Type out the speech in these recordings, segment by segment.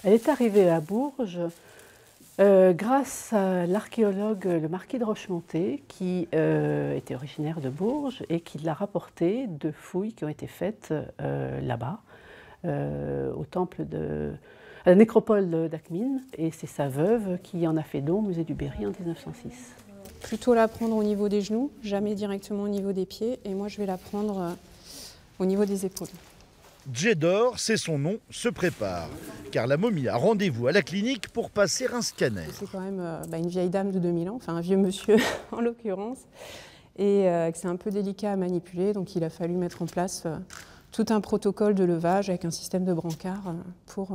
Elle est arrivée à Bourges grâce à l'archéologue le marquis de Rochemontet qui était originaire de Bourges et qui l'a rapporté de fouilles qui ont été faites là-bas, au temple à la nécropole d'Akhmim, et c'est sa veuve qui en a fait don au musée du Berry en 1906. Plutôt la prendre au niveau des genoux, jamais directement au niveau des pieds, et moi je vais la prendre au niveau des épaules. Djedor, c'est son nom, se prépare, car la momie a rendez-vous à la clinique pour passer un scanner. C'est quand même une vieille dame de 2000 ans, enfin un vieux monsieur en l'occurrence, et que c'est un peu délicat à manipuler, donc il a fallu mettre en place tout un protocole de levage avec un système de brancard pour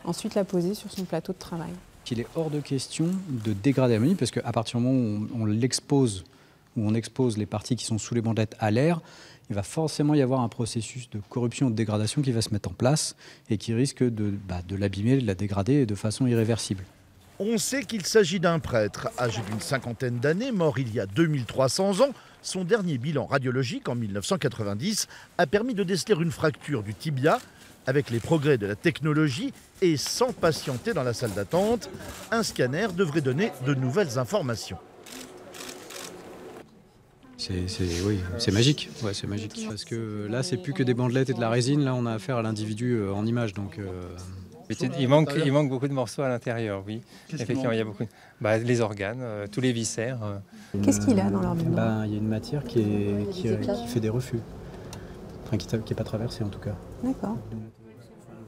ensuite la poser sur son plateau de travail. Il est hors de question de dégrader la momie, parce qu'à partir du moment où on l'expose, où on expose les parties qui sont sous les bandelettes à l'air, il va forcément y avoir un processus de corruption ou de dégradation qui va se mettre en place et qui risque de l'abîmer, de la dégrader de façon irréversible. On sait qu'il s'agit d'un prêtre, âgé d'une cinquantaine d'années, mort il y a 2300 ans. Son dernier bilan radiologique en 1990 a permis de déceler une fracture du tibia. Avec les progrès de la technologie et sans patienter dans la salle d'attente, un scanner devrait donner de nouvelles informations. Oui, c'est magique. Ouais, c'est magique. Parce que là, c'est plus que des bandelettes et de la résine. Là, on a affaire à l'individu en image. Donc, il manque beaucoup de morceaux à l'intérieur, oui. Effectivement, il y a beaucoup. Les organes, tous les viscères. Qu'est-ce qu'il a dans l'ordinateur? Il y a une matière qui fait des refus. Enfin, qui n'est pas traversée en tout cas. D'accord.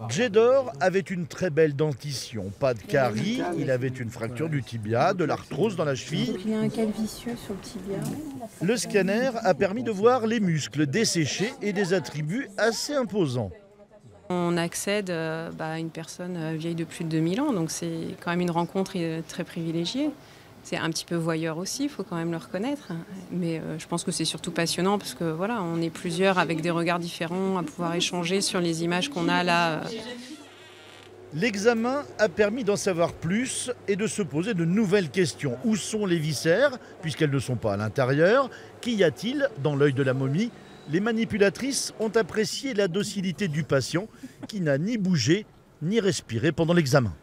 Djedor avait une très belle dentition, pas de carie, il avait une fracture du tibia, de l'arthrose dans la cheville. Il y a un calvicieux sur le tibia. Le scanner a permis de voir les muscles desséchés et des attributs assez imposants. On accède à une personne vieille de plus de 2000 ans, donc c'est quand même une rencontre très privilégiée. C'est un petit peu voyeur aussi, il faut quand même le reconnaître. Mais je pense que c'est surtout passionnant parce que voilà, on est plusieurs avec des regards différents à pouvoir échanger sur les images qu'on a là. L'examen a permis d'en savoir plus et de se poser de nouvelles questions. Où sont les viscères, puisqu'elles ne sont pas à l'intérieur? Qu'y a-t-il dans l'œil de la momie? Les manipulatrices ont apprécié la docilité du patient qui n'a ni bougé ni respiré pendant l'examen.